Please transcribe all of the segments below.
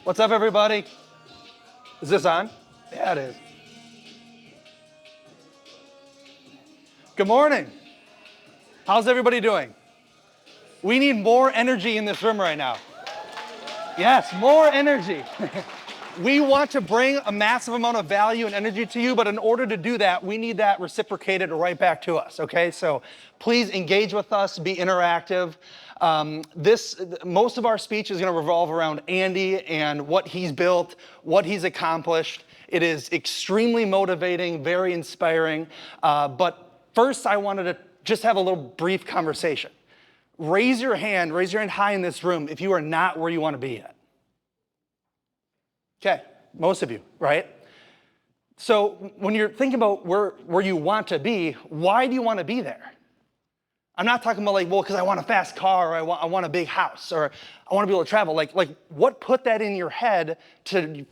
What's up, everybody? Is this on? Yeah, it is. Good morning. How's everybody doing? We need more energy in this room right now. Yes, more energy. We want to bring a massive amount of value and energy to you, but in order to do that, we need that reciprocated right back to us, okay? So please engage with us, be interactive. Most of our speech is gonna revolve around Andy and what he's built, what he's accomplished. It is extremely motivating, very inspiring, but first I wanted to just have a little brief conversation. Raise your hand high in this room if you are not where you wanna be yet. Okay, most of you, right? So when you're thinking about where you want to be, why do you want to be there? I'm not talking about like, well, because I want a fast car, or I want a big house, or I want to be able to travel. Like what put that in your head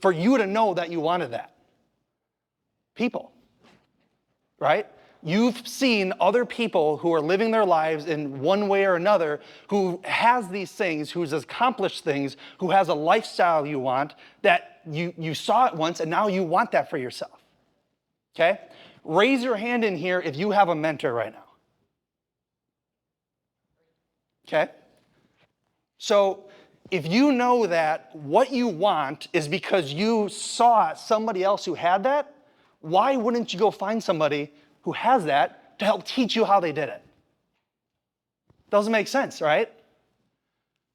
for you to know that you wanted that? People, right? You've seen other people who are living their lives in one way or another, who has these things, who's accomplished things, who has a lifestyle you want, that you saw it once and now you want that for yourself, okay? Raise your hand in here if you have a mentor right now, okay? So if you know that what you want is because you saw somebody else who had that, why wouldn't you go find somebody who has that to help teach you how they did it? Doesn't make sense, right?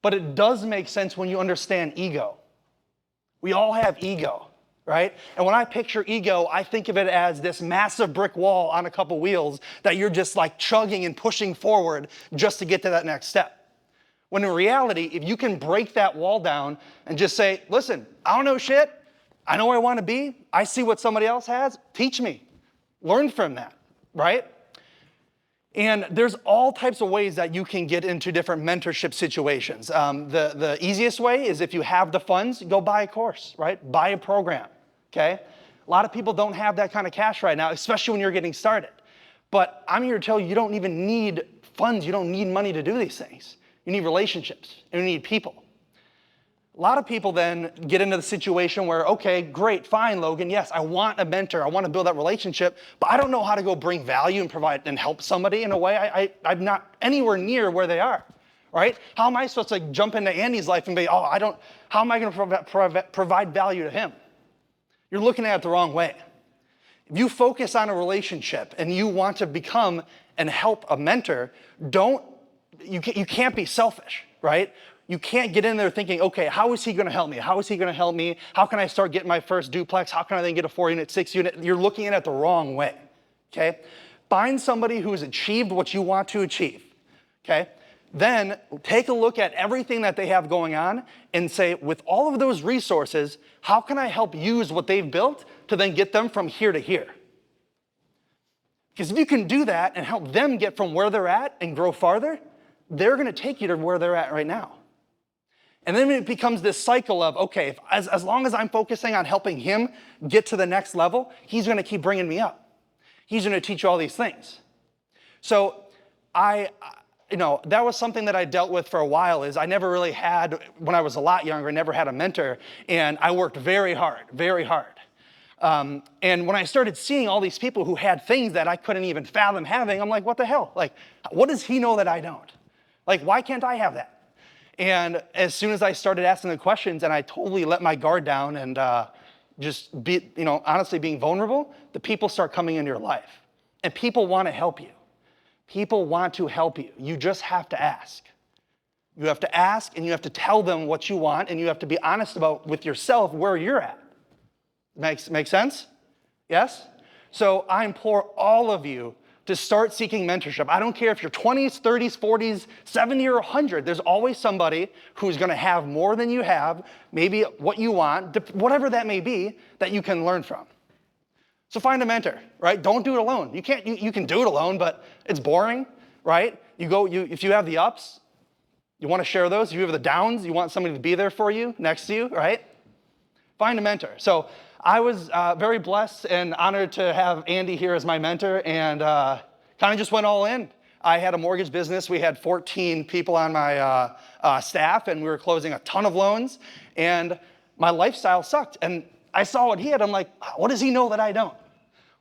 But it does make sense when you understand ego. We all have ego, right? And when I picture ego, I think of it as this massive brick wall on a couple wheels that you're just like chugging and pushing forward just to get to that next step. When in reality, if you can break that wall down and just say, listen, I don't know shit, I know where I want to be, I see what somebody else has, teach me, learn from that, right? And there's all types of ways that you can get into different mentorship situations. The easiest way is if you have the funds, go buy a course, right? Buy a program, okay? A lot of people don't have that kind of cash right now, especially when you're getting started. But I'm here to tell you, you don't even need funds. You don't need money to do these things. You need relationships, and you need people. A lot of people then get into the situation where, okay, great, fine, Logan, yes, I want a mentor, I want to build that relationship, but I don't know how to go bring value and provide and help somebody in a way. I'm not anywhere near where they are, right? How am I supposed to jump into Andy's life and be, how am I going to provide value to him? You're looking at it the wrong way. If you focus on a relationship and you want to become and help a mentor, you can't be selfish, right? You can't get in there thinking, okay, how is he going to help me? How is he going to help me? How can I start getting my first duplex? How can I then get a 4-unit, 6-unit? You're looking at it the wrong way, okay? Find somebody who has achieved what you want to achieve, okay? Then take a look at everything that they have going on and say, with all of those resources, how can I help use what they've built to then get them from here to here? Because if you can do that and help them get from where they're at and grow farther, they're going to take you to where they're at right now. And then it becomes this cycle of, okay, as long as I'm focusing on helping him get to the next level, he's going to keep bringing me up. He's going to teach you all these things. So that was something that I dealt with for a while. Is I never really had, when I was a lot younger, never had a mentor, and I worked very hard, very hard. And when I started seeing all these people who had things that I couldn't even fathom having, I'm like, what the hell? Like, what does he know that I don't? Like, why can't I have that? And as soon as I started asking the questions and I totally let my guard down and just be, honestly being vulnerable, the people start coming into your life. And people want to help you. People want to help you. You just have to ask. You have to ask and you have to tell them what you want and you have to be honest with yourself where you're at. Make sense? Yes? So I implore all of you to start seeking mentorship. I don't care if you're 20s, 30s, 40s, 70 or 100. There's always somebody who's going to have more than you have, maybe what you want, whatever that may be, that you can learn from. So find a mentor, right? Don't do it alone. You can do it alone, but it's boring, right? If you have the ups, you want to share those. If you have the downs, you want somebody to be there for you, next to you, right? Find a mentor. So I was very blessed and honored to have Andy here as my mentor, and kind of just went all in. I had a mortgage business. We had 14 people on my staff, and we were closing a ton of loans. And my lifestyle sucked. And I saw what he had. I'm like, what does he know that I don't?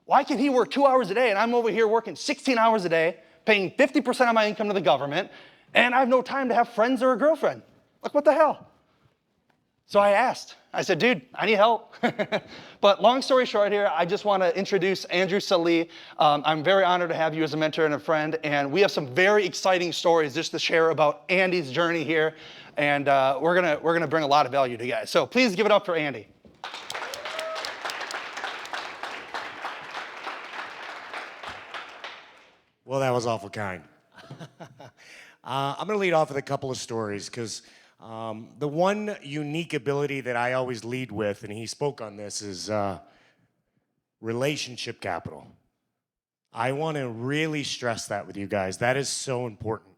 Why can he work 2 hours a day and I'm over here working 16 hours a day, paying 50% of my income to the government, and I have no time to have friends or a girlfriend? Like, what the hell? So I asked. I said, dude, I need help. But long story short here, I just want to introduce Andrew Sallee. I'm very honored to have you as a mentor and a friend, and we have some very exciting stories just to share about Andy's journey here, and we're gonna bring a lot of value to you guys. So please give it up for Andy. Well, that was awful kind. I'm going to lead off with a couple of stories because the one unique ability that I always lead with, and he spoke on this, is relationship capital. I want to really stress that with you guys. That is so important.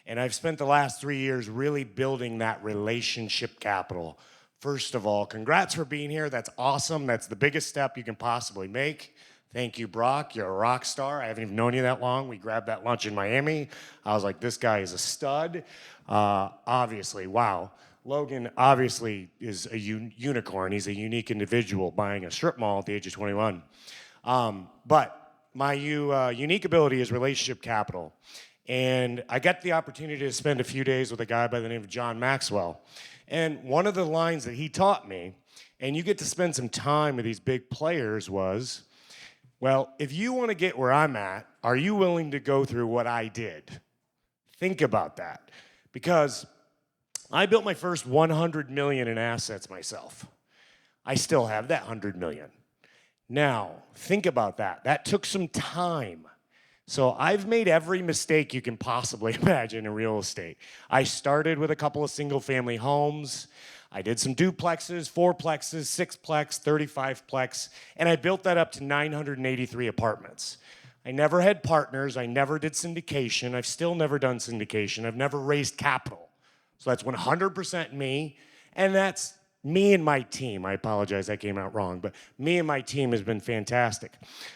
And I've spent the last 3 years really building that relationship capital. First of all, congrats for being here. That's awesome. That's the biggest step you can possibly make. Thank you, Brock. You're a rock star. I haven't even known you that long. We grabbed that lunch in Miami. I was like, this guy is a stud. Obviously, wow. Logan obviously is a unicorn. He's a unique individual buying a strip mall at the age of 21. But my unique ability is relationship capital. And I got the opportunity to spend a few days with a guy by the name of John Maxwell. And one of the lines that he taught me, and you get to spend some time with these big players, was, well, if you want to get where I'm at, are you willing to go through what I did? Think about that. Because I built my first 100 million in assets myself. I still have that 100 million. Now, think about that. That took some time. So I've made every mistake you can possibly imagine in real estate. I started with a couple of single-family homes. I did some duplexes, fourplexes, sixplex, 35plex, and I built that up to 983 apartments. I never had partners. I never did syndication. I've still never done syndication. I've never raised capital. So that's 100% me, and that's me and my team. I apologize, that came out wrong, but me and my team has been fantastic.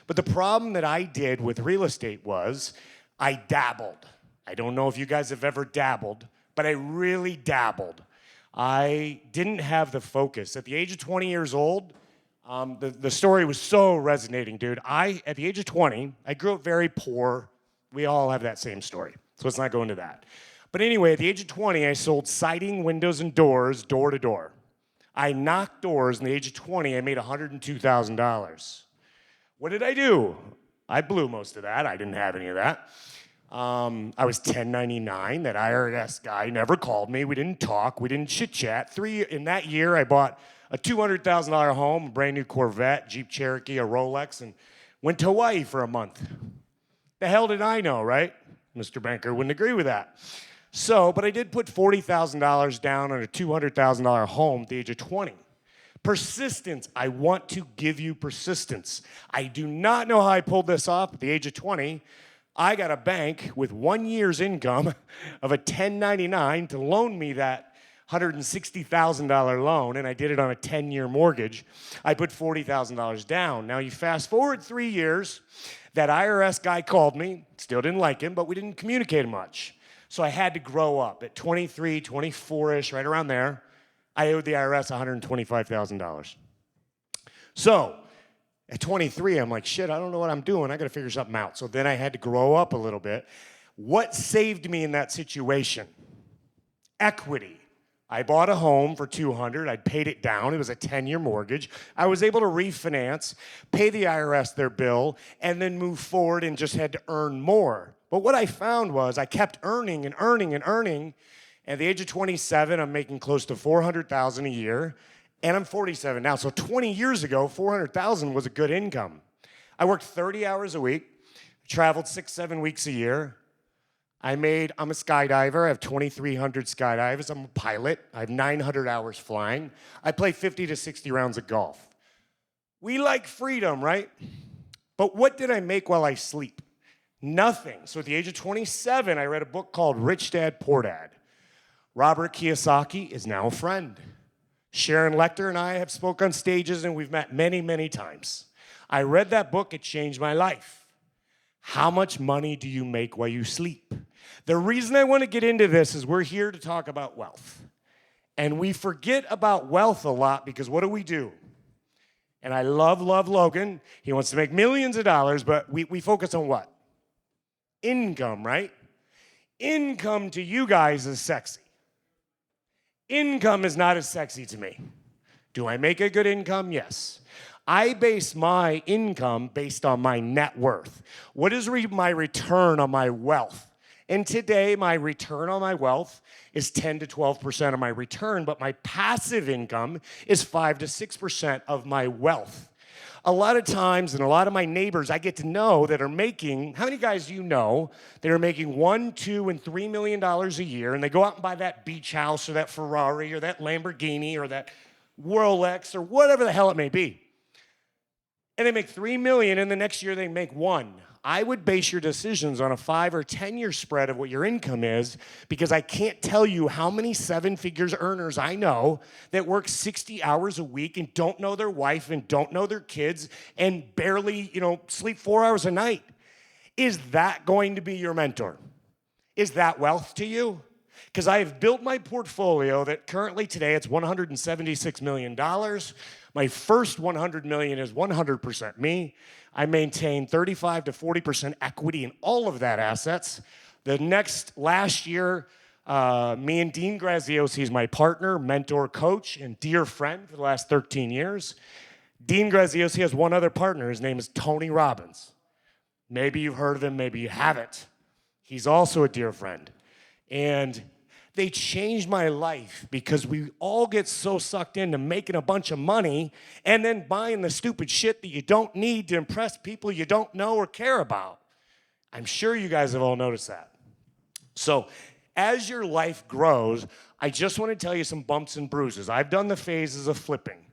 But the problem that I did with real estate was I dabbled. I don't know if you guys have ever dabbled, but I really dabbled. I didn't have the focus. At the age of 20 years old, the story was so resonating, dude. At the age of 20, I grew up very poor. We all have that same story, so let's not go into that. But anyway, at the age of 20, I sold siding, windows, and doors door to door. I knocked doors, and at the age of 20, I made $102,000. What did I do? I blew most of that. I didn't have any of that. I was 1099. That IRS guy never called me. We didn't talk. We didn't chit-chat. In that year, I bought a $200,000 home, a brand new Corvette, Jeep Cherokee, a Rolex, and went to Hawaii for a month. The hell did I know, right? Mr. Banker wouldn't agree with that. So, but I did put $40,000 down on a $200,000 home at the age of 20. Persistence. I want to give you persistence. I do not know how I pulled this off at the age of 20. I got a bank with 1 year's income of a 1099 to loan me that $160,000 loan, and I did it on a 10-year mortgage. I put $40,000 down. Now you fast forward 3 years, that IRS guy called me, still didn't like him, but we didn't communicate much. So I had to grow up. At 23, 24-ish, right around there, I owed the IRS $125,000. So at 23, I'm like, shit, I don't know what I'm doing. I got to figure something out. So then I had to grow up a little bit. What saved me in that situation? Equity. I bought a home for $200,000. I'd paid it down. It was a 10-year mortgage. I was able to refinance, pay the IRS their bill, and then move forward and just had to earn more. But what I found was I kept earning and earning and earning. At the age of 27, I'm making close to $400,000 a year, and I'm 47 now. So 20 years ago, $400,000 was a good income. I worked 30 hours a week, traveled 6-7 weeks a year. I'm a skydiver. I have 2,300 skydivers. I'm a pilot. I have 900 hours flying. I play 50 to 60 rounds of golf. We like freedom, right? But what did I make while I sleep? Nothing. So at the age of 27, I read a book called Rich Dad, Poor Dad. Robert Kiyosaki is now a friend. Sharon Lecter and I have spoke on stages, and we've met many, many times. I read that book. It changed my life. How much money do you make while you sleep? The reason I want to get into this is we're here to talk about wealth. And we forget about wealth a lot because what do? And I love Logan. He wants to make millions of dollars, but we focus on what? Income, right? Income to you guys is sexy. Income is not as sexy to me. Do I make a good income? Yes. I base my income based on my net worth. What is my return on my wealth? And today, my return on my wealth is 10 to 12% of my return, but my passive income is 5 to 6% of my wealth. A lot of times, and a lot of my neighbors I get to know that are making, how many guys do you know that are making $1, $2, and $3 million a year, and they go out and buy that beach house or that Ferrari or that Lamborghini or that Rolex or whatever the hell it may be. And they make $3 million, and the next year they make $1 million. I would base your decisions on a 5 or 10-year spread of what your income is, because I can't tell you how many 7-figure earners I know that work 60 hours a week and don't know their wife and don't know their kids and barely, sleep 4 hours a night. Is that going to be your mentor? Is that wealth to you? Because I have built my portfolio that currently today it's $176 million. My first $100 million is 100% me. I maintain 35 to 40% equity in all of that assets. Last year, me and Dean Graziosi, he's my partner, mentor, coach, and dear friend for the last 13 years. Dean Graziosi has one other partner. His name is Tony Robbins. Maybe you've heard of him, maybe you haven't. He's also a dear friend. And they changed my life because we all get so sucked into making a bunch of money and then buying the stupid shit that you don't need to impress people you don't know or care about. I'm sure you guys have all noticed that. So as your life grows, I just want to tell you some bumps and bruises. I've done the phases of flipping.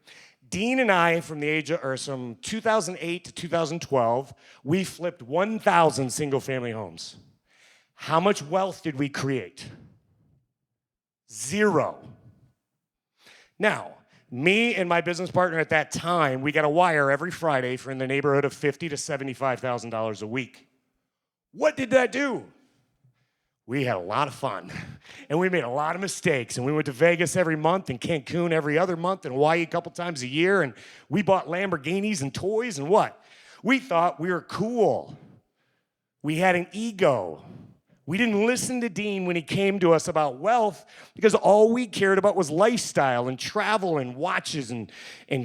Dean and I, from 2008 to 2012, we flipped 1,000 single-family homes. How much wealth did we create? 0. Now, me and my business partner at that time, we got a wire every Friday for in the neighborhood of $50,000 to $75,000 a week. What did that do? We had a lot of fun, and we made a lot of mistakes, and we went to Vegas every month and Cancun every other month and Hawaii a couple times a year, and we bought Lamborghinis and toys and what? We thought we were cool. We had an ego. We didn't listen to Dean when he came to us about wealth because all we cared about was lifestyle and travel and watches and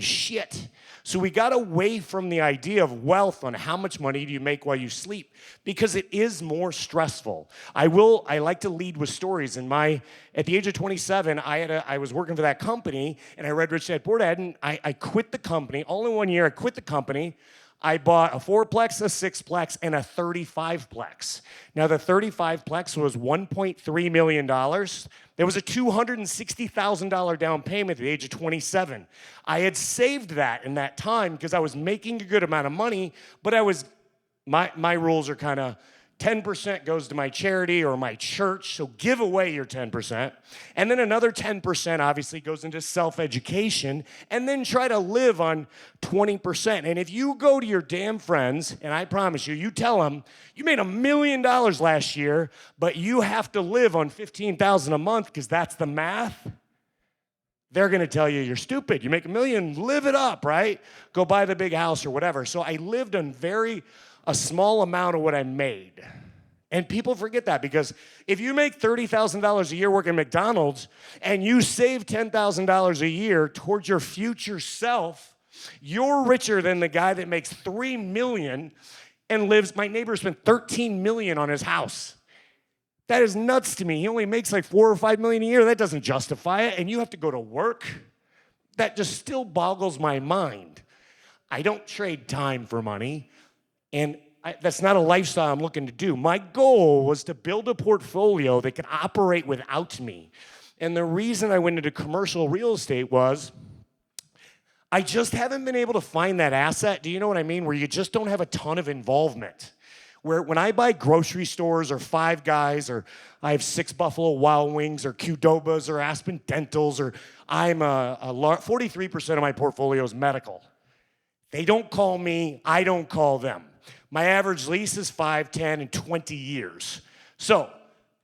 shit. So we got away from the idea of wealth on how much money do you make while you sleep, because it is more stressful. I like to lead with stories. At the age of 27, I was working for that company, and I read Rich Dad Poor Dad, and I quit the company. All in 1 year, I quit the company. I bought a 4-plex, a 6-plex, and a 35-plex. Now, the 35-plex was $1.3 million. There was a $260,000 down payment at the age of 27. I had saved that in that time because I was making a good amount of money, but my rules are kind of 10% goes to my charity or my church, so give away your 10%. And then another 10% obviously goes into self-education, and then try to live on 20%. And if you go to your damn friends, and I promise you, you tell them, you made $1 million last year, but you have to live on $15,000 a month because that's the math, they're going to tell you you're stupid. You make $1 million, live it up, right? Go buy the big house or whatever. So I lived on a small amount of what I made. And people forget that, because if you make $30,000 a year working at McDonald's and you save $10,000 a year towards your future self, you're richer than the guy that makes $3 million and my neighbor spent $13 million on his house. That is nuts to me. He only makes like $4 or $5 million a year. That doesn't justify it. And you have to go to work. That just still boggles my mind. I don't trade time for money. And that's not a lifestyle I'm looking to do. My goal was to build a portfolio that could operate without me. And the reason I went into commercial real estate was I just haven't been able to find that asset, do you know what I mean, where you just don't have a ton of involvement. Where when I buy grocery stores or Five Guys, or I have 6 Buffalo Wild Wings or Qdoba's or Aspen Dentals, or 43% of my portfolio is medical. They don't call me, I don't call them. My average lease is 5, 10, and 20 years. So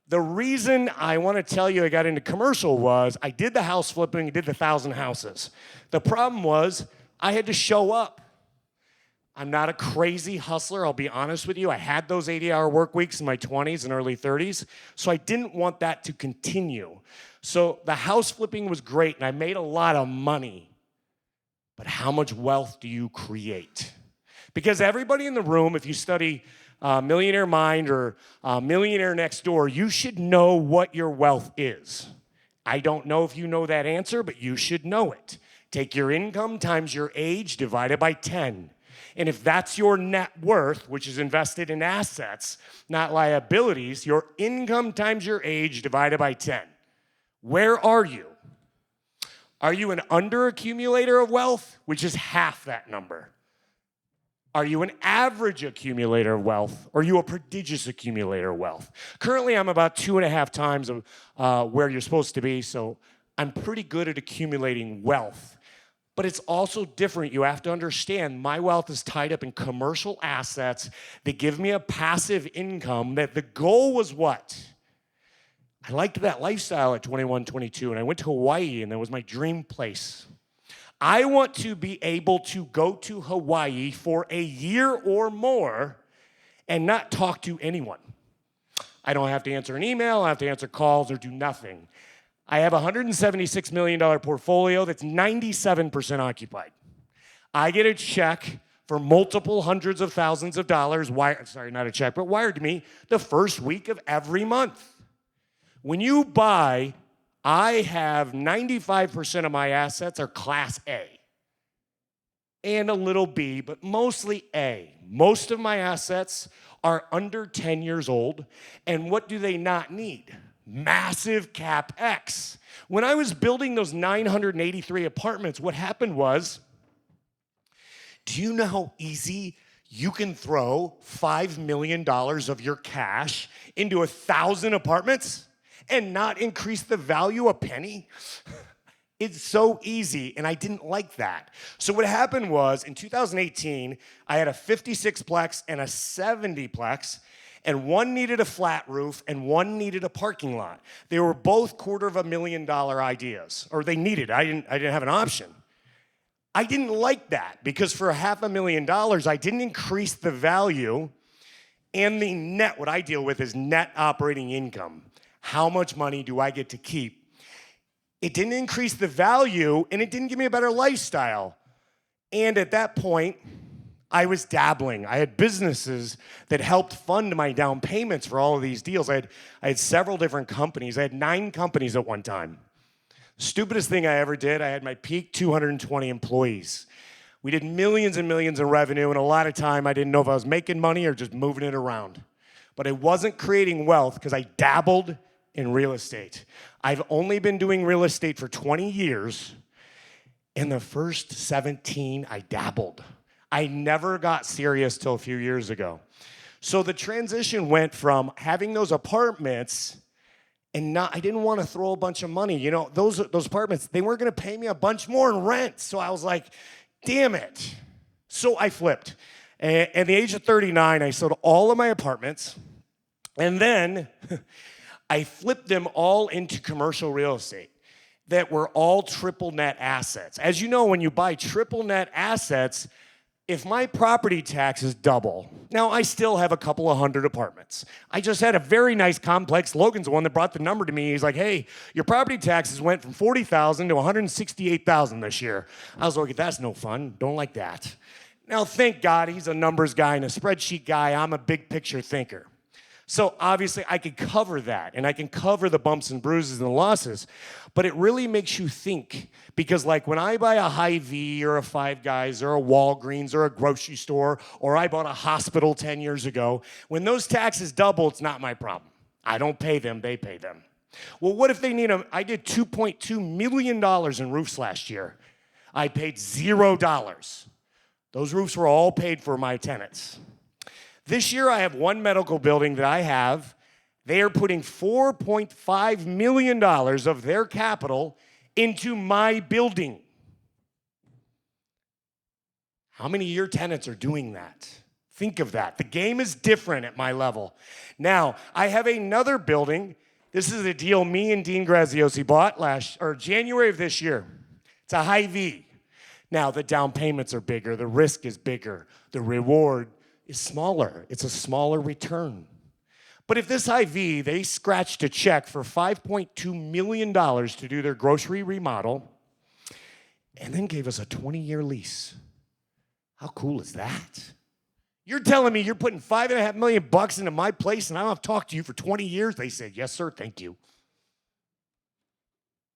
The reason I want to tell you I got into commercial was I did the house flipping, I did the 1,000 houses. The problem was I had to show up. I'm not a crazy hustler, I'll be honest with you. I had those 80-hour work weeks in my 20s and early 30s, so I didn't want that to continue. So the house flipping was great, and I made a lot of money. But how much wealth do you create? Because everybody in the room, if you study Millionaire Mind or Millionaire Next Door, you should know what your wealth is. I don't know if you know that answer, but you should know it. Take your income times your age divided by 10. And if that's your net worth, which is invested in assets, not liabilities, your income times your age divided by 10. Where are you? Are you an under-accumulator of wealth, which is half that number? Are you an average accumulator of wealth, or are you a prodigious accumulator of wealth? Currently, I'm about 2.5 times of where you're supposed to be, so I'm pretty good at accumulating wealth. But it's also different. You have to understand my wealth is tied up in commercial assets that give me a passive income that the goal was what? I liked that lifestyle at 21, 22, and I went to Hawaii, and that was my dream place. I want to be able to go to Hawaii for a year or more and not talk to anyone. I don't have to answer an email, I have to answer calls or do nothing. I have a $176 million portfolio that's 97% occupied. I get a check for multiple hundreds of thousands of dollars, not a check, but wired to me the first week of every month. When you buy, I have 95% of my assets are Class A and a little B, but mostly A. Most of my assets are under 10 years old, and what do they not need? Massive CapEx. When I was building those 983 apartments, what happened was, do you know how easy you can throw $5 million of your cash into 1,000 apartments and not increase the value a penny? It's so easy, and I didn't like that. So what happened was, in 2018, I had a 56-plex and a 70-plex, and one needed a flat roof, and one needed a parking lot. They were both $250,000 ideas, or they needed. I didn't have an option. I didn't like that, because for $500,000, I didn't increase the value, and the net, what I deal with is net operating income. How much money do I get to keep? It didn't increase the value, and it didn't give me a better lifestyle. And at that point, I was dabbling. I had businesses that helped fund my down payments for all of these deals. I had several different companies. I had 9 companies at one time. Stupidest thing I ever did, I had my peak 220 employees. We did millions and millions in revenue, and a lot of time I didn't know if I was making money or just moving it around. But I wasn't creating wealth because I dabbled in real estate. I've only been doing real estate for 20 years. In the first 17, I dabbled. I never got serious till a few years ago. So the transition went from having those apartments and I didn't want to throw a bunch of money. You know, those apartments, they weren't going to pay me a bunch more in rent. So I was like, damn it. So I flipped. And at the age of 39, I sold all of my apartments. And then I flipped them all into commercial real estate that were all triple net assets. As you know, when you buy triple net assets, if my property taxes double, now I still have a couple of hundred apartments. I just had a very nice complex. Logan's the one that brought the number to me. He's like, hey, your property taxes went from $40,000 to $168,000 this year. I was like, that's no fun. Don't like that. Now, thank God he's a numbers guy and a spreadsheet guy. I'm a big picture thinker. So obviously I could cover that, and I can cover the bumps and bruises and the losses, but it really makes you think, because like when I buy a Hy-Vee or a Five Guys or a Walgreens or a grocery store, or I bought a hospital 10 years ago, when those taxes double, it's not my problem. I don't pay them, they pay them. Well, what if they need them? I did $2.2 million in roofs last year. I paid $0. Those roofs were all paid for my tenants. This year, I have one medical building that I have. They are putting $4.5 million of their capital into my building. How many of your tenants are doing that? Think of that. The game is different at my level. Now, I have another building. This is a deal me and Dean Graziosi bought January of this year. It's a high V. Now, the down payments are bigger. The risk is bigger. The reward is smaller. It's a smaller return. But if this IV, they scratched a check for $5.2 million to do their grocery remodel and then gave us a 20-year lease. How cool is that? You're telling me you're putting $5.5 million into my place and I don't have to talk to you for 20 years? They said, yes, sir, thank you.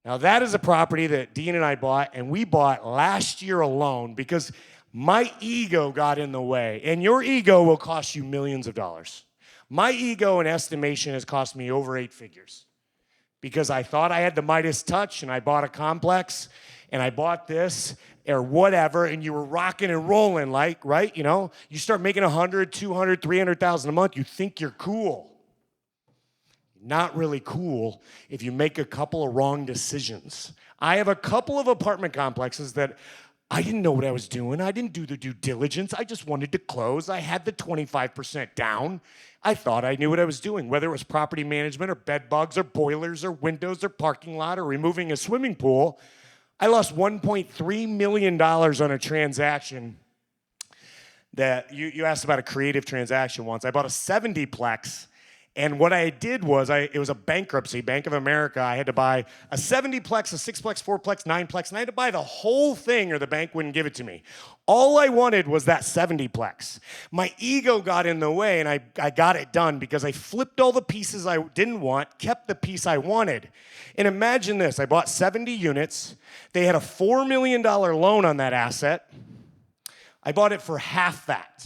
Now, that is a property that Dean and I bought, and we bought last year alone because my ego got in the way. And your ego will cost you millions of dollars. My ego and estimation has cost me over 8 figures because I thought I had the Midas touch and I bought a complex and I bought this or whatever, and you were rocking and rolling like, right? You know, you start making 100, 200, 300,000 a month, you think you're cool. Not really cool if you make a couple of wrong decisions. I have a couple of apartment complexes that I didn't know what I was doing. I didn't do the due diligence. I just wanted to close. I had the 25% down. I thought I knew what I was doing, whether it was property management or bed bugs or boilers or windows or parking lot or removing a swimming pool. I lost $1.3 million on a transaction that you asked about a creative transaction once. I bought a 70-plex. And what I did was, it was a bankruptcy, Bank of America. I had to buy a 70-plex, a 6-plex, 4-plex, 9-plex, and I had to buy the whole thing or the bank wouldn't give it to me. All I wanted was that 70-plex. My ego got in the way, and I got it done because I flipped all the pieces I didn't want, kept the piece I wanted. And imagine this, I bought 70 units. They had a $4 million loan on that asset. I bought it for half that.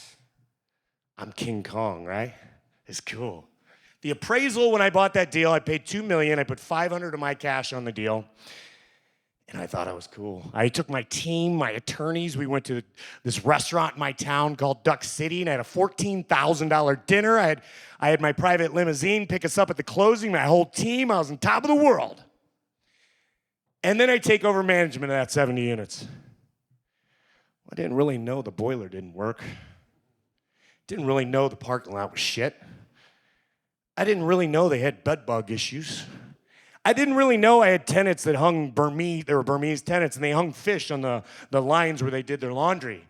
I'm King Kong, right? It's cool. The appraisal when I bought that deal, I paid $2 million. I put $500 of my cash on the deal, and I thought I was cool. I took my team, my attorneys. We went to this restaurant in my town called Duck City, and I had a $14,000 dinner. I had my private limousine pick us up at the closing. My whole team. I was on top of the world. And then I take over management of that 70 units. I didn't really know the boiler didn't work. Didn't really know the parking lot was shit. I didn't really know they had bed bug issues. I didn't really know I had tenants that hung Burmese, they were Burmese tenants, and they hung fish on the lines where they did their laundry.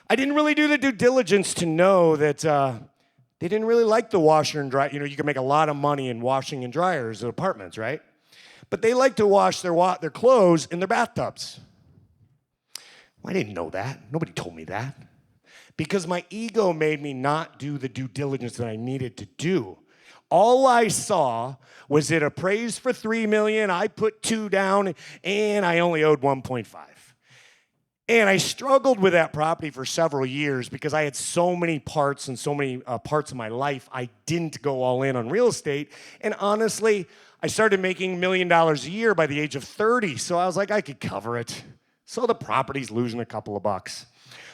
I didn't really do the due diligence to know that they didn't really like the washer and dryer. You know, you can make a lot of money in washing and dryers at apartments, right? But they like to wash their clothes in their bathtubs. Well, I didn't know that. Nobody told me that. Because my ego made me not do the due diligence that I needed to do. All I saw was it appraised for $3 million, I put $2 million down, and I only owed $1.5 million. And I struggled with that property for several years because I had so many parts and so many parts of my life I didn't go all in on real estate. And honestly, I started making $1 million a year by the age of 30, so I was like, I could cover it. So the property's losing a couple of bucks.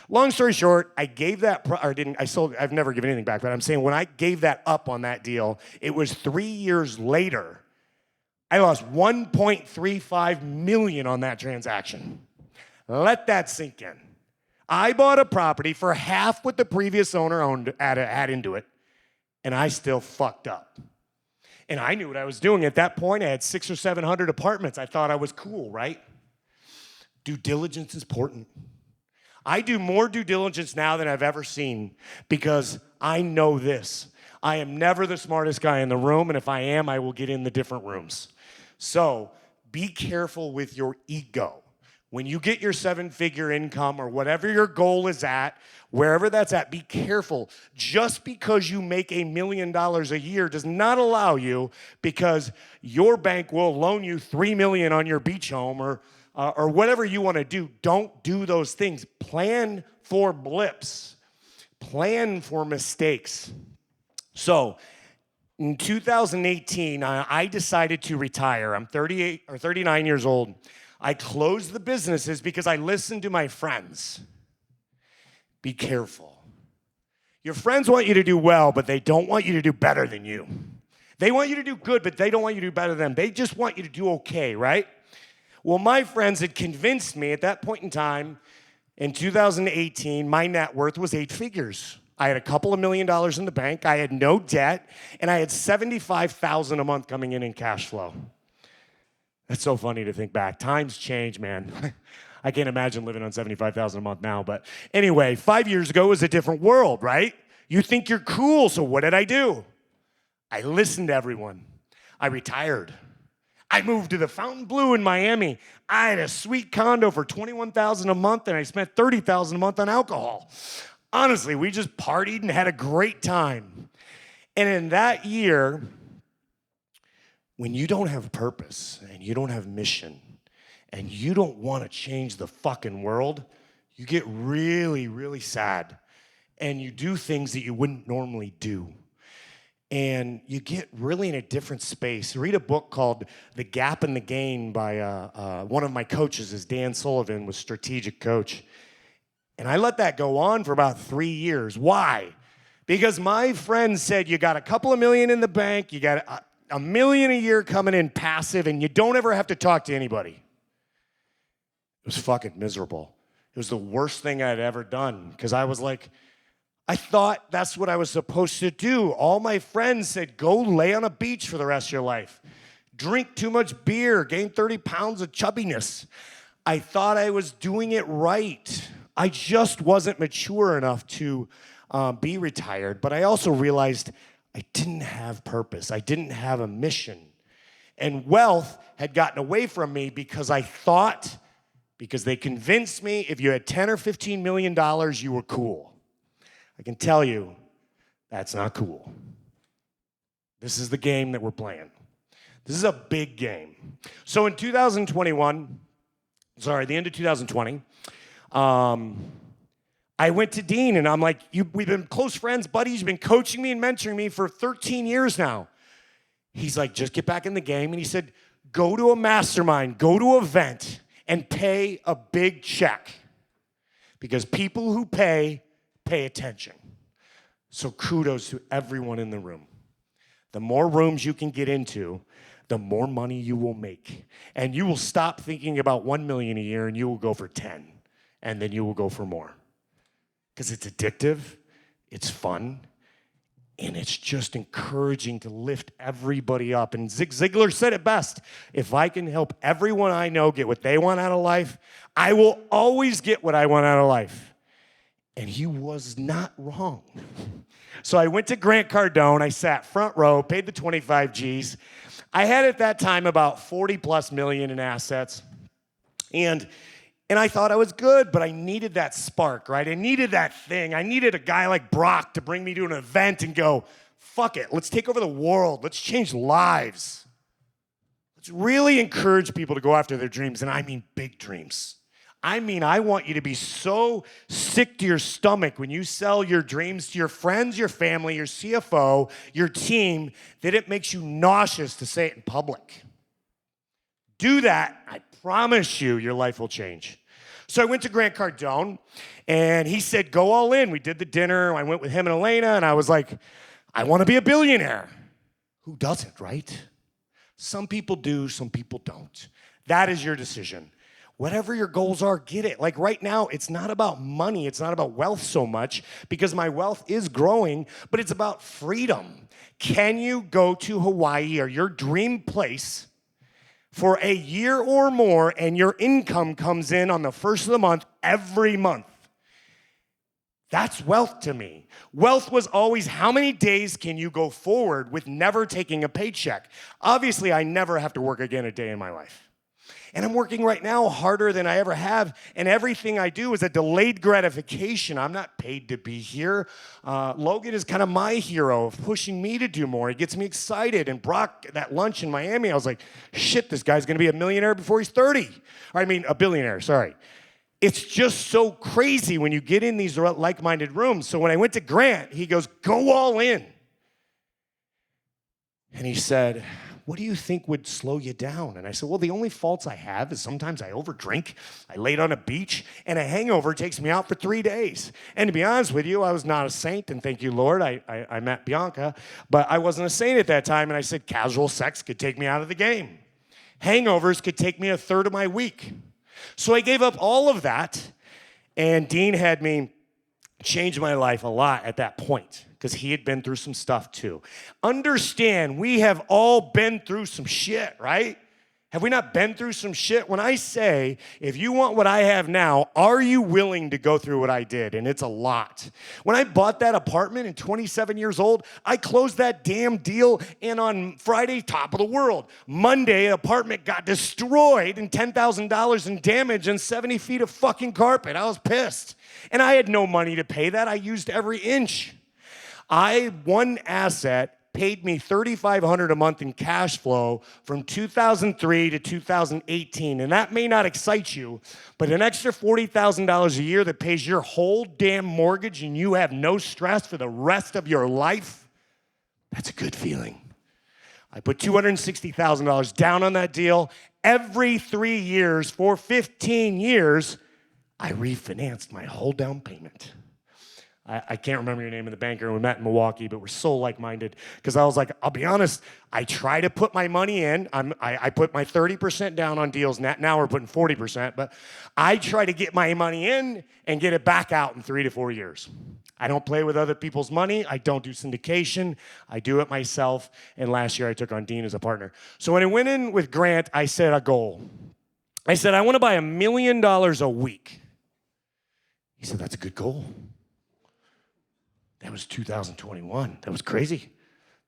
Long story short, I gave that, I've never given anything back, but I'm saying when I gave that up on that deal, it was 3 years later, I lost $1.35 million on that transaction. Let that sink in. I bought a property for half what the previous owner owned, had into it, and I still fucked up. And I knew what I was doing. At that point, I had 600 or 700 apartments. I thought I was cool, right? Due diligence is important. I do more due diligence now than I've ever seen because I know this. I am never the smartest guy in the room, and if I am, I will get in the different rooms. So be careful with your ego. When you get your 7-figure income or whatever your goal is at, wherever that's at, be careful. Just because you make $1 million a year does not allow you, because your bank will loan you $3 million on your beach home or whatever you want to do. Don't do those things. Plan for blips. Plan for mistakes. So in 2018, I decided to retire. I'm 38 or 39 years old. I closed the businesses because I listened to my friends. Be careful. Your friends want you to do well, but they don't want you to do better than you. They want you to do good, but they don't want you to do better than them. They just want you to do okay, right? Well, my friends had convinced me at that point in time, in 2018, my net worth was 8 figures. I had a couple of $1 million in the bank. I had no debt. And I had $75,000 a month coming in cash flow. That's so funny to think back. Times change, man. I can't imagine living on $75,000 a month now. But anyway, 5 years ago was a different world, right? You think you're cool, so what did I do? I listened to everyone. I retired. I moved to the Fontainebleau in Miami. I had a sweet condo for $21,000 a month, and I spent $30,000 a month on alcohol. Honestly, we just partied and had a great time. And in that year, when you don't have purpose and you don't have mission and you don't want to change the fucking world, you get really, really sad. And you do things that you wouldn't normally do. And you get really in a different space. Read a book called The Gap and the Gain by one of my coaches, is Dan Sullivan, was strategic coach. And I let that go on for about 3 years. Why? Because my friend said, you got a couple of million in the bank, you got $1 million a year coming in passive, and you don't ever have to talk to anybody. It was fucking miserable. It was the worst thing I'd ever done, because I was like, I thought that's what I was supposed to do. All my friends said, go lay on a beach for the rest of your life. Drink too much beer, gain 30 pounds of chubbiness. I thought I was doing it right. I just wasn't mature enough to be retired. But I also realized I didn't have purpose. I didn't have a mission. And wealth had gotten away from me because they convinced me if you had $10 or $15 million, you were cool. I can tell you, that's not cool. This is the game that we're playing. This is a big game. So in the end of 2020, I went to Dean and I'm like, we've been close friends, buddies. You've been coaching me and mentoring me for 13 years now. He's like, just get back in the game. And he said, go to a mastermind, go to an event and pay a big check. Because people who pay attention. So kudos to everyone in the room. The more rooms you can get into, the more money you will make. And you will stop thinking about 1 million a year and you will go for 10. And then you will go for more. Because it's addictive, it's fun, and it's just encouraging to lift everybody up. And Zig Ziglar said it best. If I can help everyone I know get what they want out of life, I will always get what I want out of life. And he was not wrong. So I went to Grant Cardone. I sat front row, paid the 25 G's. I had at that time about 40 plus million in assets. And I thought I was good, but I needed that spark, right? I needed that thing. I needed a guy like Brock to bring me to an event and go, fuck it, let's take over the world. Let's change lives. Let's really encourage people to go after their dreams, and I mean big dreams. I mean, I want you to be so sick to your stomach when you sell your dreams to your friends, your family, your CFO, your team, that it makes you nauseous to say it in public. Do that, I promise you, your life will change. So I went to Grant Cardone, and he said, go all in. We did the dinner. I went with him and Elena, and I was like, I want to be a billionaire. Who doesn't, right? Some people do, some people don't. That is your decision. Whatever your goals are, get it. Like right now, it's not about money. It's not about wealth so much because my wealth is growing, but it's about freedom. Can you go to Hawaii or your dream place for a year or more and your income comes in on the first of the month every month? That's wealth to me. Wealth was always how many days can you go forward with never taking a paycheck? Obviously, I never have to work again a day in my life. And I'm working right now harder than I ever have, and everything I do is a delayed gratification. I'm not paid to be here. Logan is kind of my hero of pushing me to do more. He gets me excited. And Brock, that lunch in Miami, I was like, shit, this guy's going to be a millionaire before he's 30. Or I mean, a billionaire, sorry. It's just so crazy when you get in these like-minded rooms. So when I went to Grant, he goes, go all in. And he said, what do you think would slow you down? And I said, well, the only faults I have is sometimes I overdrink, I laid on a beach, and a hangover takes me out for 3 days. And to be honest with you, I was not a saint, and thank you, Lord, I met Bianca, but I wasn't a saint at that time, and I said casual sex could take me out of the game. Hangovers could take me a third of my week. So I gave up all of that, and Dean had me changed my life a lot at that point because he had been through some stuff too. Understand, we have all been through some shit, right? Have we not been through some shit? When I say, if you want what I have now, are you willing to go through what I did? And it's a lot. When I bought that apartment at 27 years old, I closed that damn deal, and on Friday, top of the world. Monday, apartment got destroyed and $10,000 in damage and 70 feet of fucking carpet. I was pissed. And I had no money to pay that. I used every inch. One asset paid me $3,500 a month in cash flow from 2003 to 2018. And that may not excite you, but an extra $40,000 a year that pays your whole damn mortgage and you have no stress for the rest of your life, that's a good feeling. I put $260,000 down on that deal. Every 3 years for 15 years, I refinanced my whole down payment. I can't remember your name of the banker. We met in Milwaukee, but we're so like-minded. Because I was like, I'll be honest, I try to put my money in. I put my 30% down on deals. Now we're putting 40%. But I try to get my money in and get it back out in 3 to 4 years. I don't play with other people's money. I don't do syndication. I do it myself. And last year, I took on Dean as a partner. So when I went in with Grant, I set a goal. I said, I want to buy $1 million a week. He said, that's a good goal. That was 2021. That was crazy.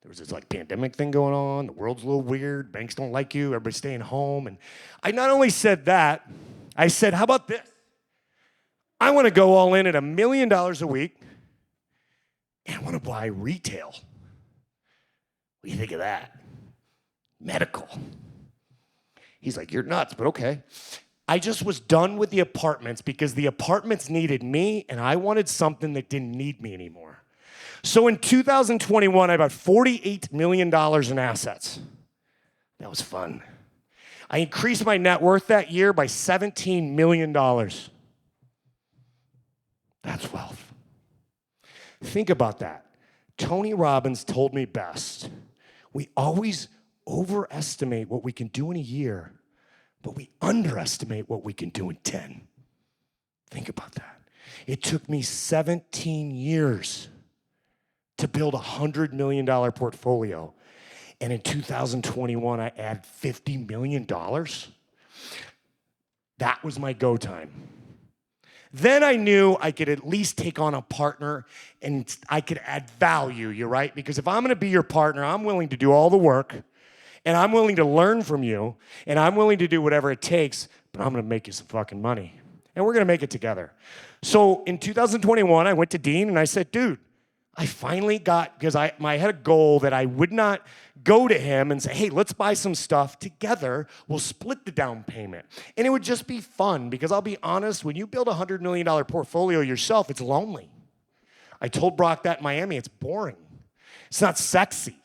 There was this like pandemic thing going on. The world's a little weird. Banks don't like you. Everybody's staying home. And I not only said that, I said, how about this? I want to go all in at $1 million a week, and I want to buy retail. What do you think of that? Medical. He's like, you're nuts, but okay. I just was done with the apartments because the apartments needed me, and I wanted something that didn't need me anymore. So in 2021, I bought $48 million in assets. That was fun. I increased my net worth that year by $17 million. That's wealth. Think about that. Tony Robbins told me best. We always overestimate what we can do in a year, but we underestimate what we can do in 10. Think about that. It took me 17 years to build a $100 million portfolio. And in 2021, I added $50 million. That was my go time. Then I knew I could at least take on a partner and I could add value, you're right? Because if I'm gonna be your partner, I'm willing to do all the work, and I'm willing to learn from you, and I'm willing to do whatever it takes, but I'm gonna make you some fucking money. And we're gonna make it together. So in 2021, I went to Dean and I said, dude, I finally got, because I had a goal that I would not go to him and say, hey, let's buy some stuff together. We'll split the down payment. And it would just be fun, because I'll be honest, when you build a $100 million portfolio yourself, it's lonely. I told Brock that in Miami, it's boring. It's not sexy.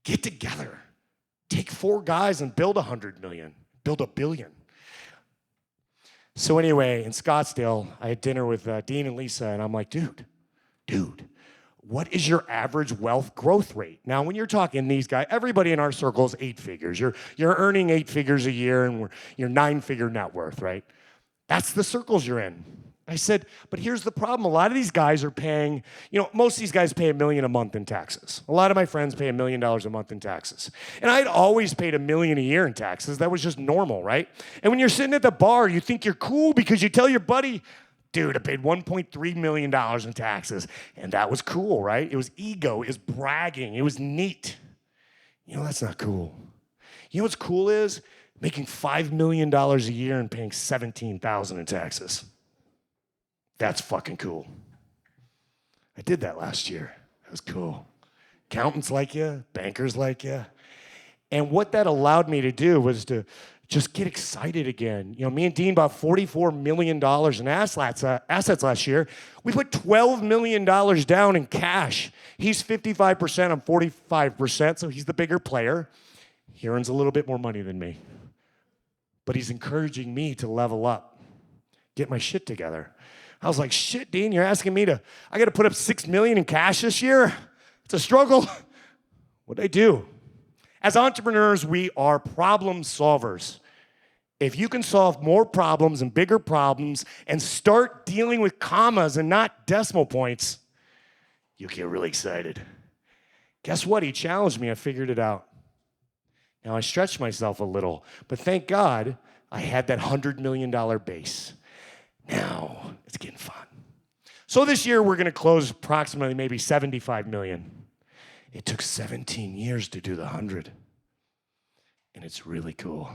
Get together. Take 4 guys and build 100 million, build $1 billion. So anyway, in Scottsdale, I had dinner with Dean and Lisa, and I'm like, dude, what is your average wealth growth rate? Now, when you're talking these guys, everybody in our circle is 8 figures. You're earning 8 figures a year, and you're 9-figure net worth, right? That's the circles you're in. I said, but here's the problem. A lot of these guys are paying, most of these guys pay $1 million a month in taxes. A lot of my friends pay $1 million a month in taxes. And I'd always paid $1 million a year in taxes. That was just normal, right? And when you're sitting at the bar, you think you're cool because you tell your buddy, dude, I paid $1.3 million in taxes. And that was cool, right? It was ego. It was bragging. It was neat. That's not cool. You know what's cool is? Making $5 million a year and paying $17,000 in taxes. That's fucking cool. I did that last year. That was cool. Accountants like you, bankers like you. And what that allowed me to do was to just get excited again. Me and Dean bought $44 million in assets last year. We put $12 million down in cash. He's 55%, I'm 45%, so he's the bigger player. He earns a little bit more money than me. But he's encouraging me to level up, get my shit together. I was like, shit, Dean, you're asking me I got to put up $6 million in cash this year? It's a struggle. What'd I do? As entrepreneurs, we are problem solvers. If you can solve more problems and bigger problems and start dealing with commas and not decimal points, you get really excited. Guess what? He challenged me. I figured it out. Now, I stretched myself a little, but thank God I had that $100 million base. Now, it's getting fun. So this year, we're going to close approximately maybe 75 million. It took 17 years to do the 100. And it's really cool.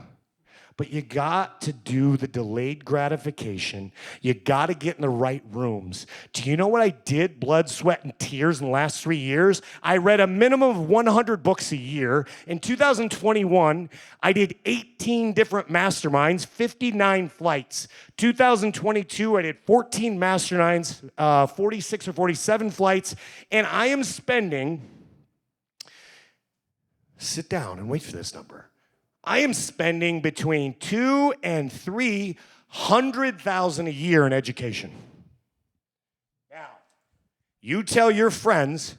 But you got to do the delayed gratification. You got to get in the right rooms. Do you know what I did, blood, sweat, and tears in the last 3 years? I read a minimum of 100 books a year. In 2021, I did 18 different masterminds, 59 flights. 2022, I did 14 masterminds, 46 or 47 flights. And I am spending, sit down and wait for this number. I am spending between $200,000 and $300,000 a year in education. Now, you tell your friends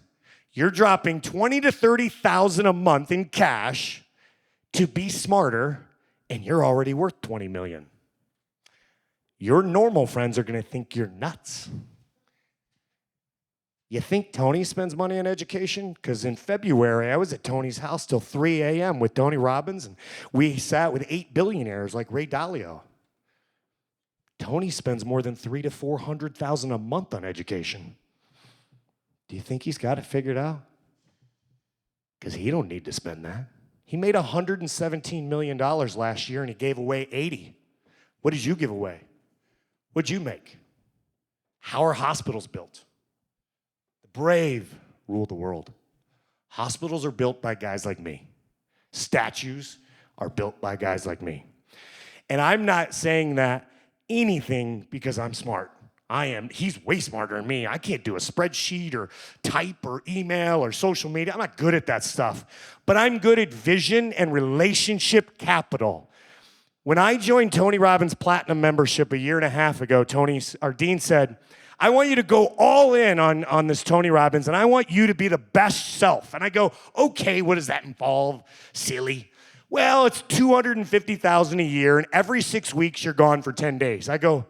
you're dropping $20,000 to $30,000 a month in cash to be smarter, and you're already worth $20 million. Your normal friends are going to think you're nuts. You think Tony spends money on education? Because in February, I was at Tony's house till 3 a.m. with Tony Robbins, and we sat with 8 billionaires like Ray Dalio. Tony spends more than $300,000 to $400,000 a month on education. Do you think he's got it figured out? Because he don't need to spend that. He made $117 million last year, and he gave away 80. What did you give away? What did you make? How are hospitals built? Brave rule the world. Hospitals are built by guys like me. Statues are built by guys like me. And I'm not saying that anything because I'm smart. He's way smarter than me. I can't do a spreadsheet or type or email or social media. I'm not good at that stuff. But I'm good at vision and relationship capital. When I joined Tony Robbins' Platinum membership a year and a half ago, our dean said, I want you to go all in on this Tony Robbins, and I want you to be the best self. And I go, okay, what does that involve, silly? Well, it's $250,000 a year, and every 6 weeks you're gone for 10 days. I go,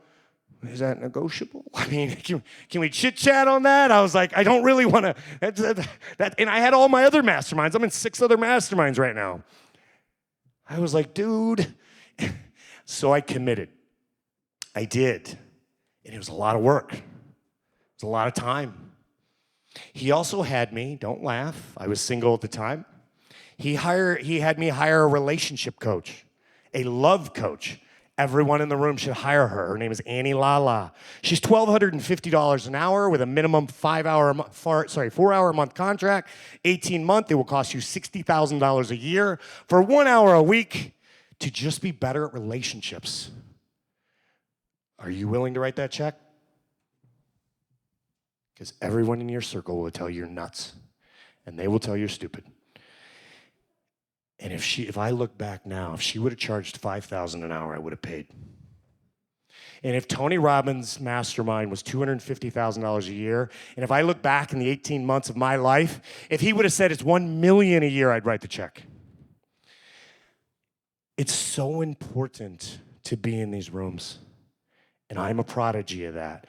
is that negotiable? I mean, can we chit-chat on that? I was like, I don't really want to. And I had all my other masterminds. I'm in 6 other masterminds right now. I was like, dude. So I committed. I did. And it was a lot of work. It was a lot of time. He also had me, don't laugh, I was single at the time. He had me hire a relationship coach, a love coach. Everyone in the room should hire her. Her name is Annie Lala. She's $1,250 an hour with a minimum 4-hour a month contract, 18-month. It will cost you $60,000 a year for 1 hour a week to just be better at relationships. Are you willing to write that check? Because everyone in your circle will tell you you're nuts, and they will tell you you're stupid. And if I look back now, if she would have charged $5,000 an hour, I would have paid. And if Tony Robbins' mastermind was $250,000 a year, and if I look back in the 18 months of my life, if he would have said it's $1 million a year, I'd write the check. It's so important to be in these rooms. And I'm a prodigy of that.